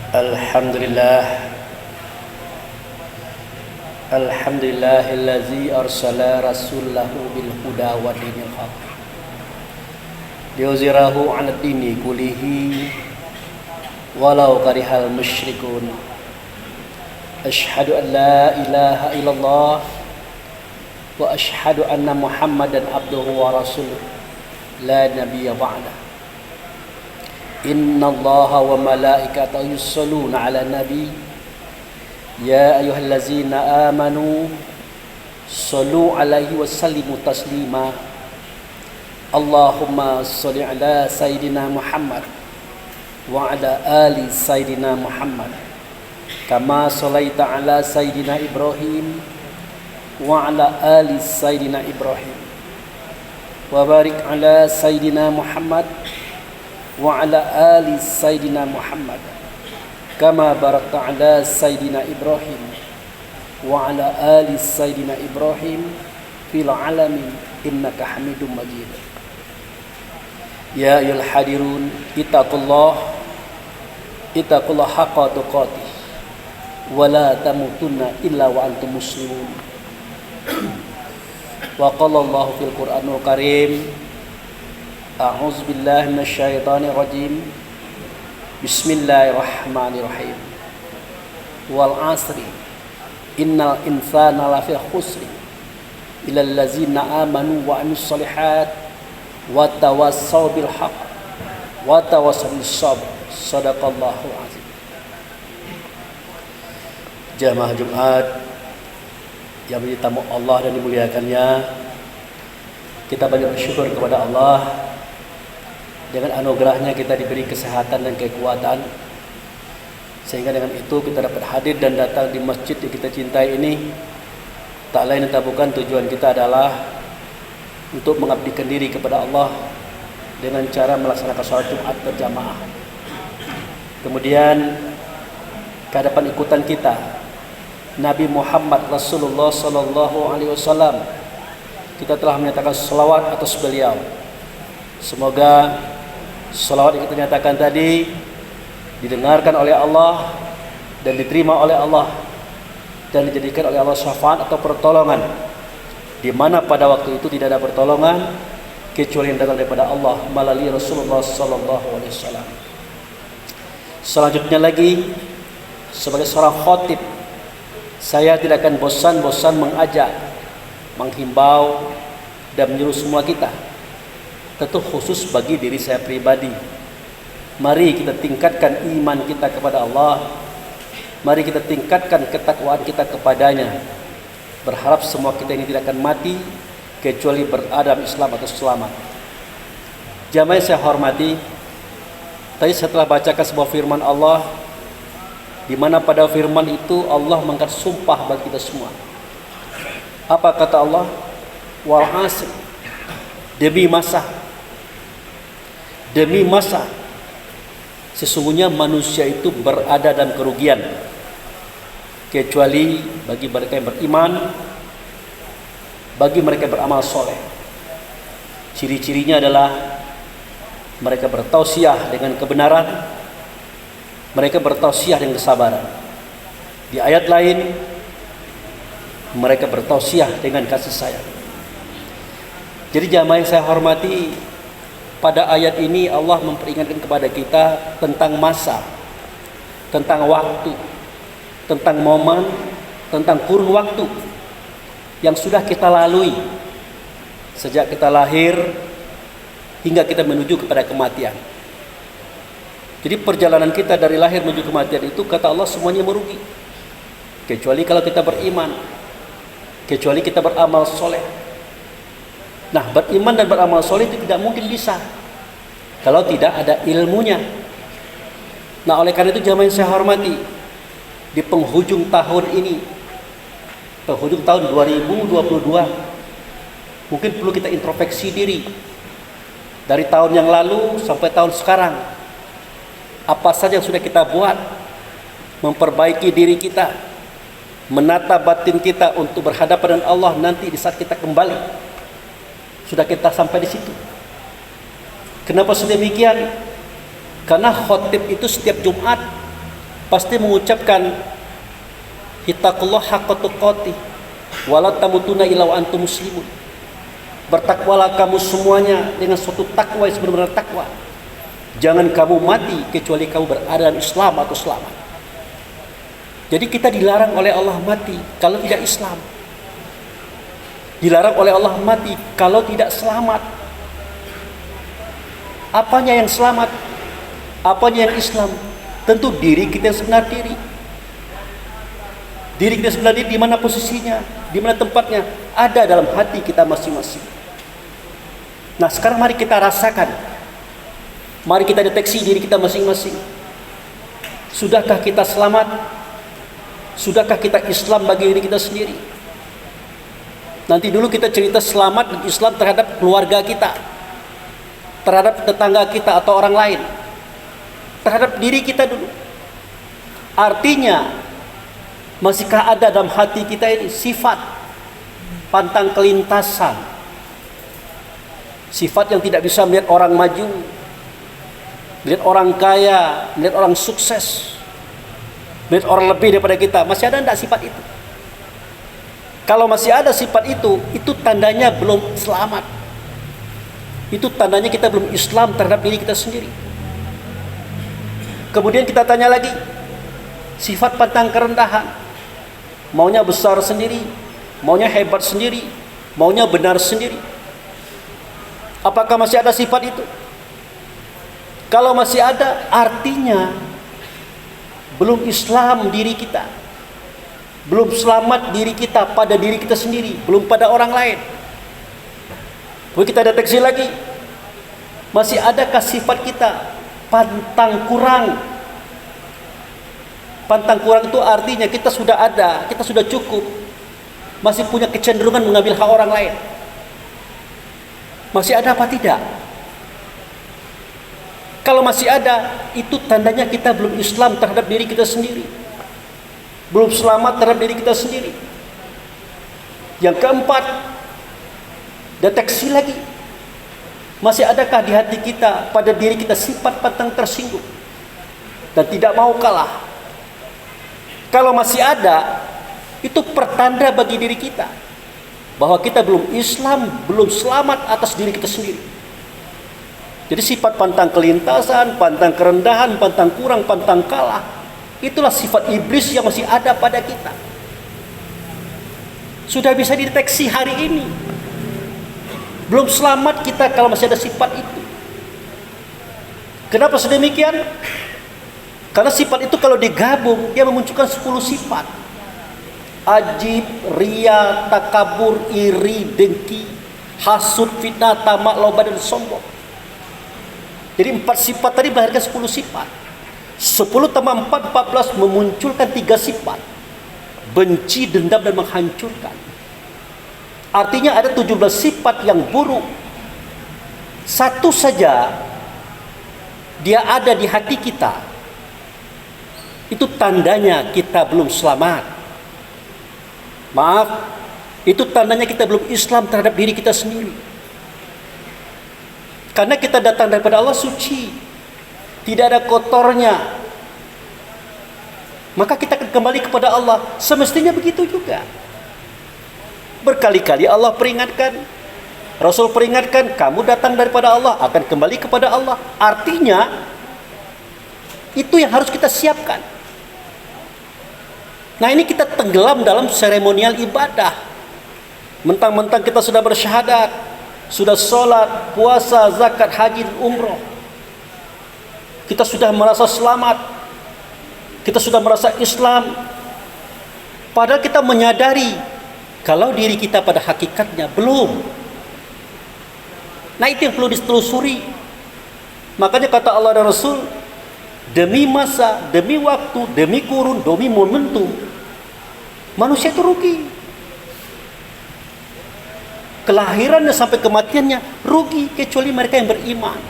Alhamdulillah Alhamdulillahillazi arsala rasulahu bil huda wa dinil haq liyuzhirahu 'ala dini kullihi walau karihal musyrikun. Asyhadu an la ilaha illallah wa asyhadu anna Muhammadan abduhu wa rasuluh la nabiyya ba'da. Innallaha wa malaikatahu yusholluna 'alan nabi ya ayyuhallazina amanu shollu 'alaihi wa sallimu taslima. Allahumma sholli 'ala sayyidina Muhammad wa 'ala ali sayyidina Muhammad kama shallaita 'ala sayyidina Ibrahim wa 'ala ali sayyidina Ibrahim wa barik 'ala sayyidina Muhammad wa 'ala ali sayyidina Muhammad kama barakta 'ala sayyidina Ibrahim wa 'ala ali sayyidina Ibrahim fil 'alamin innaka Hamidum Majid. Ya ayyuhal hadirun ittaqullah haqqa tuqatih wa la tamutunna illa wa antum muslimun. Wa qala Allahu fil Qur'anil Karim a'udzu billahi minasy syaithanir rajim. Bismillahirrahmanirrahim. Wal 'asri innal insana lafi khusri illal ladzina amanu wa 'amilus shalihat wa tawassaw bil haqq wa tawassaw bis sabr. Shadaqallahu azim. Jamaah Jumat yang menjadi tamu Allah dan dimuliakannya, kita banyak bersyukur kepada Allah. Dengan anugerahnya kita diberi kesehatan dan kekuatan, sehingga dengan itu kita dapat hadir dan datang di masjid yang kita cintai ini. Tak lain dan tak bukan tujuan kita adalah untuk mengabdikan diri kepada Allah dengan cara melaksanakan sholat Jumat berjamaah. Kemudian kehadapan ikutan kita Nabi Muhammad Rasulullah Sallallahu Alaihi Wasallam, kita telah menyatakan selawat atas beliau. Semoga selawat yang kita nyatakan tadi didengarkan oleh Allah dan diterima oleh Allah dan dijadikan oleh Allah syafaat atau pertolongan, di mana pada waktu itu tidak ada pertolongan kecuali yang datang daripada Allah melalui Rasulullah Sallallahu Alaihi Wasallam. Selanjutnya lagi, sebagai seorang khatib, saya tidak akan bosan-bosan mengajak, menghimbau dan menyuruh semua kita, tentu khusus bagi diri saya pribadi. Mari kita tingkatkan iman kita kepada Allah. Mari kita tingkatkan ketakwaan kita kepadanya. Berharap semua kita ini tidak akan mati kecuali berada dalam Islam atau selamat. Jamaah yang saya hormati, tadi setelah bacakan sebuah firman Allah, di mana pada firman itu Allah mengangkat sumpah bagi kita semua. Apa kata Allah? Wal 'asr, demi masa sesungguhnya manusia itu berada dalam kerugian kecuali bagi mereka yang beriman, bagi mereka yang beramal soleh. Ciri-cirinya adalah mereka bertausiah dengan kebenaran, mereka bertausiah dengan kesabaran. Di ayat lain, mereka bertausiah dengan kasih sayang. Jadi jamaah yang saya hormati, pada ayat ini Allah memperingatkan kepada kita tentang masa, tentang waktu, tentang momen, tentang kurun waktu yang sudah kita lalui sejak kita lahir hingga kita menuju kepada kematian. Jadi perjalanan kita dari lahir menuju kematian itu, kata Allah, semuanya merugi kecuali kalau kita beriman, kecuali kita beramal soleh. Nah, beriman dan beramal soleh itu tidak mungkin bisa kalau tidak ada ilmunya. Nah, oleh karena itu jamaah yang saya hormati, di penghujung tahun ini, penghujung tahun 2022, mungkin perlu kita introspeksi diri. Dari tahun yang lalu sampai tahun sekarang, apa saja yang sudah kita buat, memperbaiki diri kita, menata batin kita untuk berhadapan dengan Allah nanti di saat kita kembali. Sudah kita sampai di situ. Kenapa sedemikian? Karena khotib itu setiap Jumat pasti mengucapkan ittaqullah haqqa tuqatih wa la tamutunna illa wa antum muslimun. Bertakwalah kamu semuanya dengan suatu takwa yang sebenar-benar takwa. Jangan kamu mati kecuali kamu berada dalam Islam atau selamat. Jadi kita dilarang oleh Allah mati kalau tidak Islam. Dilarang oleh Allah mati kalau tidak selamat. Apanya yang selamat? Apanya yang Islam? Tentu diri kita yang sebenar diri. Diri kita sebenar diri di mana posisinya? Di mana tempatnya? Ada dalam hati kita masing-masing. Nah, sekarang mari kita rasakan. Mari kita deteksi diri kita masing-masing. Sudahkah kita selamat? Sudahkah kita Islam bagi diri kita sendiri? Nanti dulu kita cerita selamat dan Islam terhadap keluarga kita, terhadap tetangga kita atau orang lain, terhadap diri kita dulu. Artinya, masihkah ada dalam hati kita ini sifat pantang kelintasan, sifat yang tidak bisa melihat orang maju, melihat orang kaya, melihat orang sukses, melihat orang lebih daripada kita? Masih ada tidak sifat itu? Kalau masih ada sifat itu tandanya belum selamat. Itu tandanya kita belum Islam terhadap diri kita sendiri. Kemudian kita tanya lagi, sifat pantang kerendahan, maunya besar sendiri, maunya hebat sendiri, maunya benar sendiri. Apakah masih ada sifat itu? Kalau masih ada, artinya belum Islam diri kita, belum selamat diri kita pada diri kita sendiri, belum pada orang lain. Lalu kita deteksi lagi, masih adakah sifat kita pantang kurang? Pantang kurang itu artinya kita sudah ada, kita sudah cukup, masih punya kecenderungan mengambil hak orang lain. Masih ada apa tidak? Kalau masih ada, itu tandanya kita belum Islam terhadap diri kita sendiri, belum selamat terhadap diri kita sendiri. Yang keempat, deteksi lagi, masih adakah di hati kita, pada diri kita sifat pantang tersinggung dan tidak mau kalah? Kalau masih ada, itu pertanda bagi diri kita bahwa kita belum Islam, belum selamat atas diri kita sendiri. Jadi sifat pantang kelintasan, pantang kerendahan, pantang kurang, pantang kalah, itulah sifat iblis yang masih ada pada kita. Sudah bisa dideteksi hari ini. Belum selamat kita kalau masih ada sifat itu. Kenapa sedemikian? Karena sifat itu kalau digabung, dia memunculkan 10 sifat. Ajib, ria, takabur, iri, dengki, hasud, fitnah, tamak, loba, dan sombong. Jadi 4 sifat tadi melahirkan 10 sifat. 10 tambah 4, 14 memunculkan 3 sifat. Benci, dendam, dan menghancurkan. Artinya ada 17 sifat yang buruk. Satu saja dia ada di hati kita, itu tandanya kita belum selamat. Maaf, itu tandanya kita belum Islam terhadap diri kita sendiri. Karena kita datang daripada Allah suci, tidak ada kotornya, maka kita akan kembali kepada Allah. Semestinya begitu juga. Berkali-kali Allah peringatkan, Rasul peringatkan, kamu datang daripada Allah, akan kembali kepada Allah. Artinya itu yang harus kita siapkan. Nah, ini kita tenggelam dalam seremonial ibadah. Mentang-mentang kita sudah bersyahadat, sudah sholat, puasa, zakat, haji, umroh, kita sudah merasa selamat, kita sudah merasa Islam, padahal kita menyadari kalau diri kita pada hakikatnya belum. Nah, itu yang perlu ditelusuri. Makanya kata Allah dan Rasul, demi masa, demi waktu, demi kurun, demi momentum, manusia itu rugi. Kelahirannya sampai kematiannya rugi, kecuali mereka yang beriman,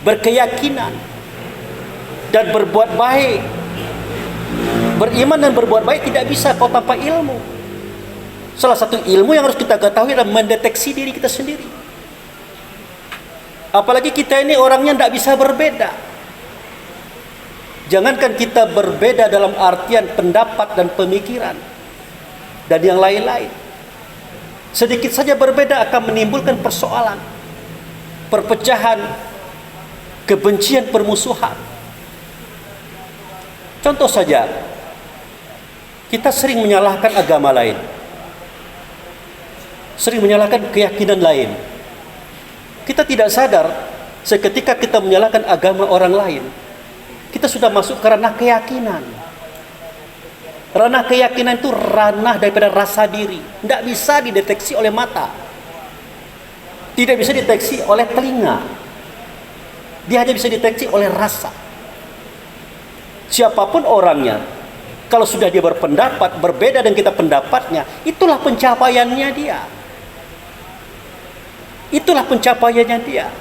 berkeyakinan, dan berbuat baik. Beriman dan berbuat baik tidak bisa kalau tanpa ilmu. Salah satu ilmu yang harus kita ketahui adalah mendeteksi diri kita sendiri. Apalagi kita ini orangnya tidak bisa berbeda. Jangankan kita berbeda dalam artian pendapat dan pemikiran dan yang lain-lain. Sedikit saja berbeda akan menimbulkan persoalan, perpecahan, kebencian, permusuhan. Contoh saja, kita sering menyalahkan agama lain, sering menyalahkan keyakinan lain. Kita tidak sadar seketika kita menyalahkan agama orang lain, kita sudah masuk ke ranah keyakinan. Ranah keyakinan itu ranah daripada rasa diri. Tidak bisa dideteksi oleh mata, tidak bisa dideteksi oleh telinga. Dia hanya bisa dideteksi oleh rasa. Siapapun orangnya, kalau sudah dia berpendapat berbeda dengan kita pendapatnya, itulah pencapaiannya dia. Itulah pencapaiannya dia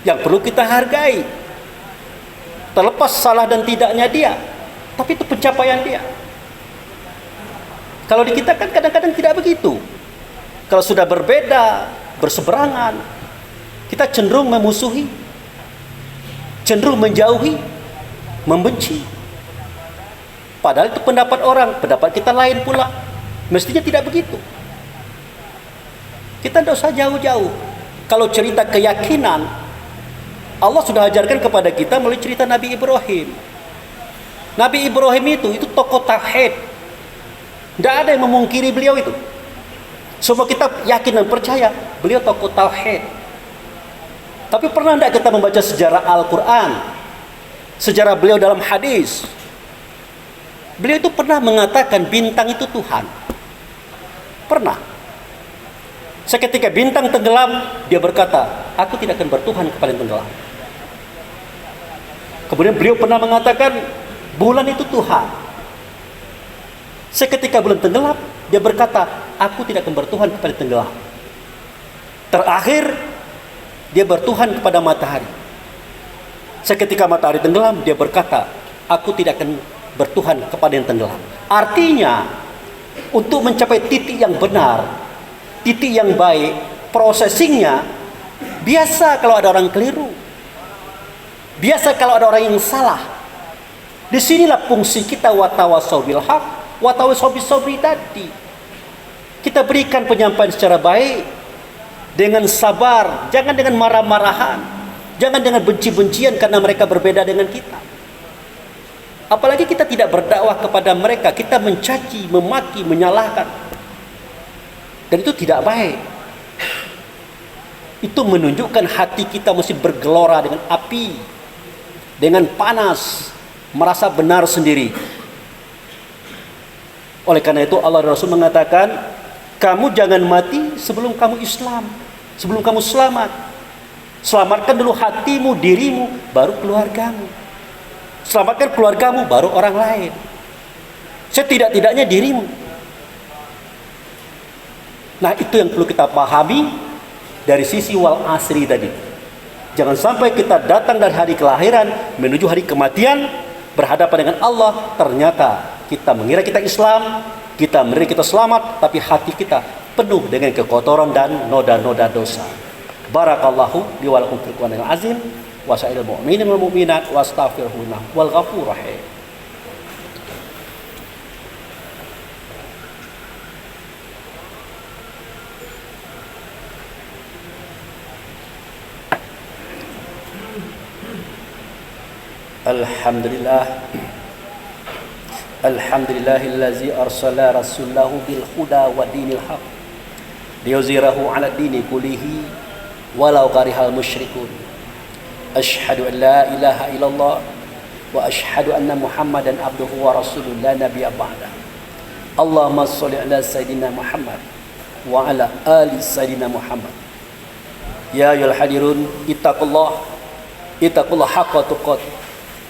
yang perlu kita hargai. Terlepas salah dan tidaknya dia, tapi itu pencapaian dia. Kalau di kita kan kadang-kadang tidak begitu. Kalau sudah berbeda, berseberangan, kita cenderung memusuhi, cenderung menjauhi, membenci. Padahal itu pendapat orang, pendapat kita lain pula. Mestinya tidak begitu. Kita tidak usah jauh-jauh. Kalau cerita keyakinan, Allah sudah ajarkan kepada kita melalui cerita Nabi Ibrahim. Nabi Ibrahim itu tokoh tauhid. Tidak ada yang memungkiri beliau itu. Semua kita yakin dan percaya beliau tokoh tauhid. Tapi pernah tidak kita membaca sejarah Al-Quran, sejarah beliau dalam hadis? Beliau itu pernah mengatakan bintang itu Tuhan. Pernah. Seketika bintang tenggelam, dia berkata, aku tidak akan bertuhan kepada yang tenggelam. Kemudian beliau pernah mengatakan bulan itu Tuhan. Seketika bulan tenggelam, dia berkata, aku tidak akan bertuhan kepada yang tenggelam. Terakhir, dia bertuhan kepada matahari. Seketika matahari tenggelam, dia berkata, aku tidak akan bertuhan kepada yang tenggelam. Artinya, untuk mencapai titik yang benar, titik yang baik, processingnya biasa kalau ada orang keliru, biasa kalau ada orang yang salah. Disinilah fungsi kita watawasau bil haq, watawasau bis sabri tadi. Kita berikan penyampaian secara baik, dengan sabar, jangan dengan marah-marahan, jangan dengan benci-bencian karena mereka berbeda dengan kita. Apalagi kita tidak berdakwah kepada mereka, kita mencaci, memaki, menyalahkan. Dan itu tidak baik. Itu menunjukkan hati kita mesti bergelora dengan api, dengan panas, merasa benar sendiri. Oleh karena itu Allah dan Rasul mengatakan, kamu jangan mati sebelum kamu Islam, sebelum kamu selamat. Selamatkan dulu hatimu, dirimu, baru keluargamu. Selamatkan keluargamu, baru orang lain. Setidak-tidaknya dirimu. Nah, itu yang perlu kita pahami dari sisi wal asri tadi. Jangan sampai kita datang dari hari kelahiran menuju hari kematian, berhadapan dengan Allah, ternyata kita mengira kita Islam, kita mengira kita selamat, tapi hati kita penuh dengan kekotoran dan noda-noda dosa. Barakallahu li wa lakum fil Qur'anil azim wa sa'ilal mu'minin wal mu'minat wa astaghfirullaha wal ghafurur rahim. Alhamdulillah, alhamdulillahillazi arsala rasulahu bil huda wa dinil haq liyuzhirahu 'ala dini kullihi walau karihal musyrikun. Asyhadu an la ilaha illallah wa asyhadu anna Muhammadan abduhu wa rasuluh la nabiyya ba'da. Allahumma shalli ala sayidina Muhammad wa ala ali sayidina Muhammad. Ya ayyuhal hadirun, ittaqullah haqqa tuqatih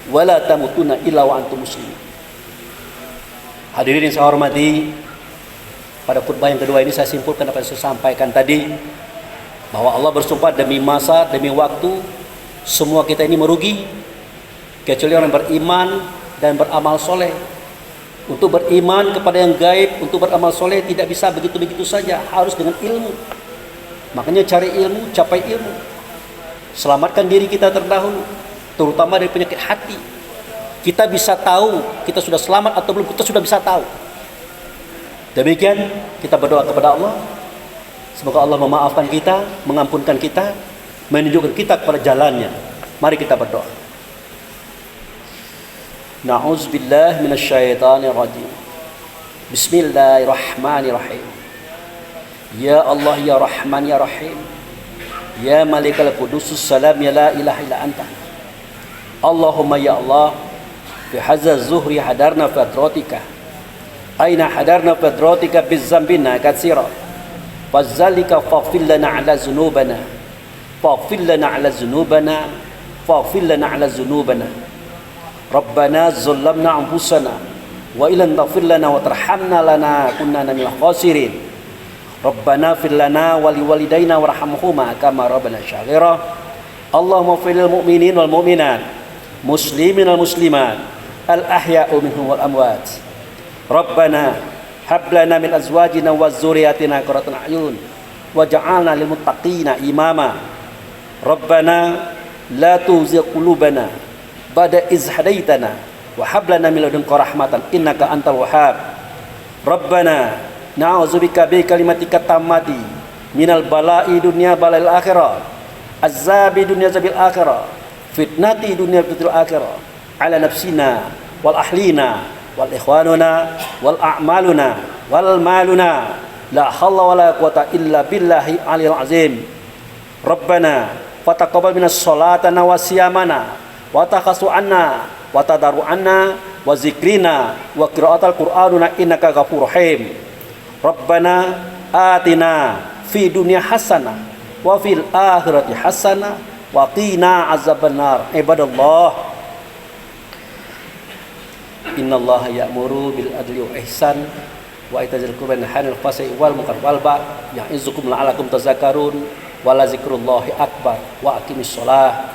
wala tamutunna illa wa antum muslimin. Hadirin yang saya hormati, pada khutbah yang kedua ini saya simpulkan apa yang saya sampaikan tadi, bahwa Allah bersumpah demi masa, demi waktu, semua kita ini merugi kecuali orang beriman dan beramal soleh. Untuk beriman kepada yang gaib, untuk beramal soleh tidak bisa begitu-begitu saja, harus dengan ilmu. Makanya cari ilmu, capai ilmu. Selamatkan diri kita terdahulu, terutama dari penyakit hati. kita bisa tahu kita sudah selamat atau belum, kita sudah bisa tahu. Demikian kita berdoa kepada Allah, semoga Allah memaafkan kita, mengampunkan kita, menunjukkan kita kepada jalannya. Mari kita berdoa. Na'udzubillahi minasyaitonir rajim. Bismillahirrahmanirrahim. Ya Allah ya Rahman ya Rahim, ya Malikal Qudusus Salam, ya la ilaha illa anta. Allahumma ya Allah, fi hadza zuhri hadarna fi atratika, aina hadarna fi atratika bizzambina katsira, fazalika faghfir lana ala dzunubana, faghfir lana ala dzunubana, faghfir lana ala dzunubana. Rabbana zalamna anfusana wa illam taghfir lana wa tarhamna lanakunanna minal khasirin. Rabbana fir lana wa liwalidayna warhamhuma kama rabbana syaghira. Allahumma fil mu'minin wal mu'minat, muslimin wal muslimat, al ahya'u minhum wal amwat. Rabbana hab lana min azwajina wa dzurriyyatina qurrata a'yun waj'alna lil muttaqina imama. Rabbana la tuzigh qulubana ba'da iz hadaitana wa hab lana min ladunka rahmatan innaka antal wahhab. Rabbana na'udzubika bi kalimatika tammati minal bala'i dunya bala'il akhirah, azabi dunya zabil akhirah, fitnati dunya fitnatil akhirah, ala nafsina wal ahlina wal ikhwanuna wal a'maluna wal maluna, la hawla wala quwata illa billahi aliyil azim. Rabbana fataqabbal minas sholatana wa siyamana wa takhasu anna wa tadaru anna wa zikrina wa qiraatal qur'anuna innaka ghafurur rahim. Rabbana atina fi dunya hasanah wa fil akhirati hasanah wa qina azabannar. Ibadallah, innallaha ya'muru bil adli wa ihsan wa itazil qurban hanil fasai wal munkar wal ba ya'izukum la'alakum tazakkarun wa la zikrullahi akbar wa aqimis shalah